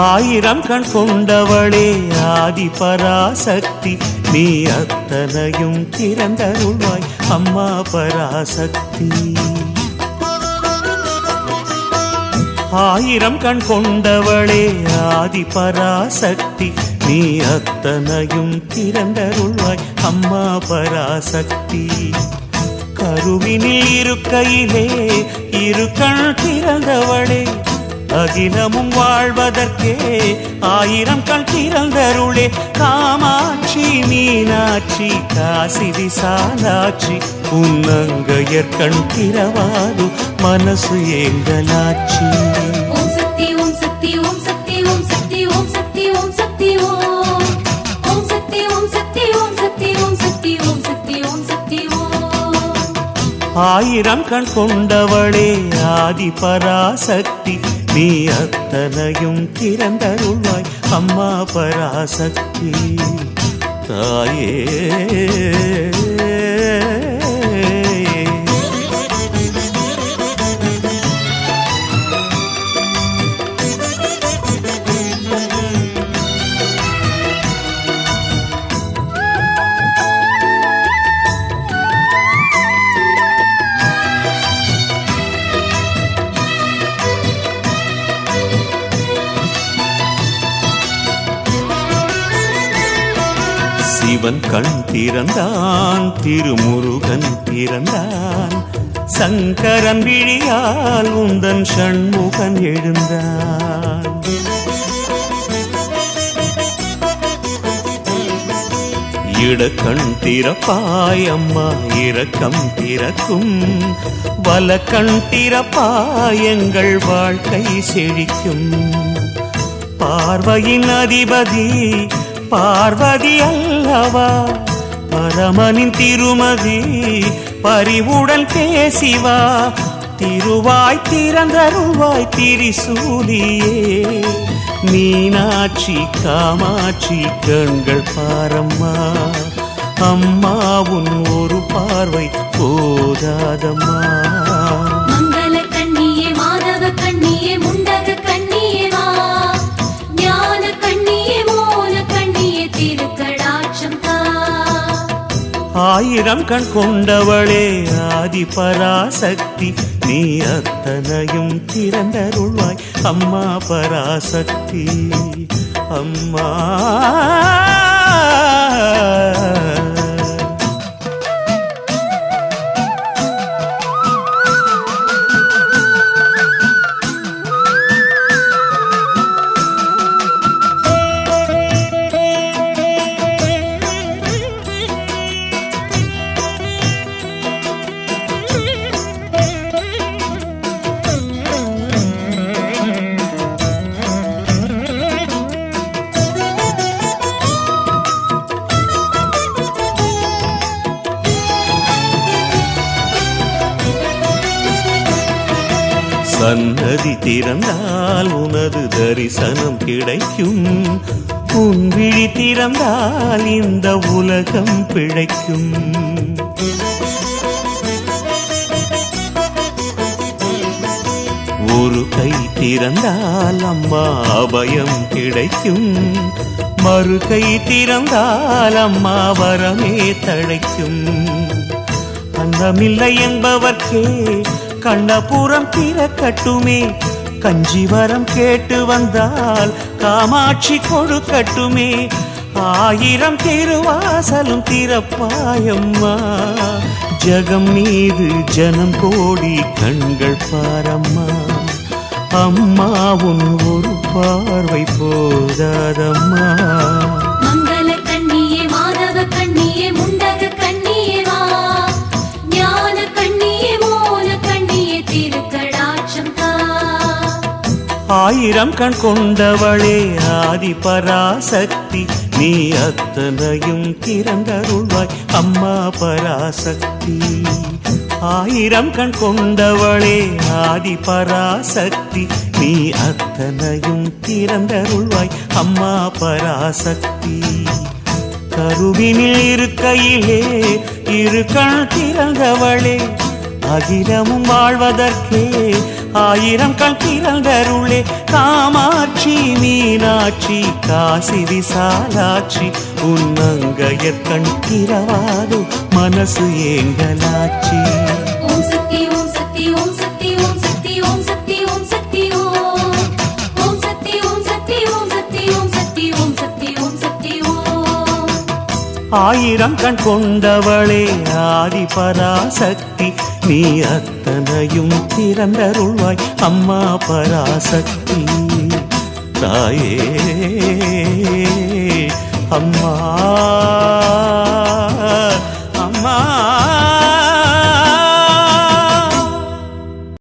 ஆயிரம் கண் கொண்டவளே ஆதி பராசக்தி, நீ அத்தனையும் திறந்தருள்வாய் அம்மா பராசக்தி. ஆயிரம் கண் கொண்டவளே ஆதி பராசக்தி, நீ அத்தனையும் திறந்தருள்வாய் அம்மா பராசக்தி. கருவினில் இருக்கையிலே இரு கண் திறந்தவளே, அகிலமும் வாழ்வதற்கே ஆயிரம் கண் திறந்தருளே. காமாட்சி மீனாட்சி காசி விசாலாட்சி, உன்னங்கையர் கண் திறவாது மனசு ஏங்கலாட்சி. ஓம் சக்தி ஓம் சக்தி ஓம் சக்தி ஓம் சக்தி ஓம் சக்தி ஓம் சக்தி ஓம் ஓம் சக்தி ஓம் சக்தி ஓம் சக்தி ஓம் சக்தி ஓம் சக்தி ஓம் சக்தி ஓம். ஆயிரம் கண் கொண்டவளே ஆதி பராசக்தி, நீ அத்தனையும் திறந்தருள்வாய் அம்மா பராசக்தி தாயே. சிவன் கண் திறந்தான், திருமுருகன் பிறந்தான், சங்கரன் விழியால் உந்தன் சண்முகன் எழுந்தான். இடக்கண் திறப்பாய் அம்மா இரக்கம் திறக்கும், வலக்கண் திறப்பாய் எங்கள் வாழ்க்கை செழிக்கும். பார்வையின் அதிபதி பார்வதி அல்லவா, பரமனின் திருமதி பரிவுடன் பேசிவா. திருவாய் திறந்தருள்வாய் திரிசூலியே, மீனாட்சி காமாட்சி கண்கள் பாரம்மா. அம்மா உன் ஒரு பார்வை போதாதம்மா. மங்கள கண்ணியே மாதவ கண்ணியே முண்டக கண்ணியே வா, ஞான கண்ணியே மோன கண்ணியே திருக்கடாட்சம் தா. ஆயிரம் கண் கொண்டவளே ஆதி பராசக்தி, நீ அத்தனையும் திறந்தருள்வாய் அம்மா பராசக்தி அம்மா. சன்னதி திறந்தால் உனது தரிசனம் கிடைக்கும், உன் விழி திறந்தால் இந்த உலகம் பிழைக்கும். ஒரு கை திறந்தால் அம்மா அபயம் கிடைக்கும், மறு கை திறந்தால் அம்மா வரமே தழைக்கும். அந்தமில்லை என்பவர்க்கே கண்ணபுரம் திறக்கட்டுமே, கஞ்சிவரம் கேட்டு வந்தால் காமாட்சி கொடுக்கட்டுமே. ஆயிரம் திருவாசலும் திறப்பாயம்மா, ஜகம் மீது ஜனம் கோடி கண்கள் பாரம்மா. அம்மா உன் ஒரு பார்வை போதாதம்மா. மங்கள கண்ணியே மாதவ கண்ணியே முண்டக கண்ணியே வா, ஞான கண்ணியே மோன கண்ணியே திருக்கடாட்சம் தா. ஆயிரம் கண் கொண்டவளே ஆதி பராசக்தி, நீ அத்தனையும் திறந்தருள்வாய் அம்மா பராசக்தி. ஆயிரம் கண் கொண்டவளே ஆதி பராசக்தி, நீ அத்தனையும் திறந்தருள்வாய் அம்மா பராசக்தி. கருவினில் இருக்கையிலே இரு கண் திறந்தவளே, அகிலமும் வாழ்வதற்கே ஆயிரம் கண் திறந்தருளே காமாட்சி மீனாட்சி காசி விசாலாட்சி உன்னங்கையற் கண் திறவாதோ மனசு ஏங்கலாட்சி ஓம் சக்தி ஓம் சக்தி ஓம் சக்தி ஓம் சக்தி ஓம் சக்தி ஓம் சக்தி ஓம் ஓம் சக்தி ஓம் சக்தி ஓம் சக்தி ஓம் சக்தி ஓம் சக்தி ஓம் சக்தி ஓம் ஆயிரம் கண் கொண்டவளே ஆதி பராசக்தி நீ அத்தனையும் திறந்தருள்வாய் அம்மா பராசக்தி தாயே அம்மா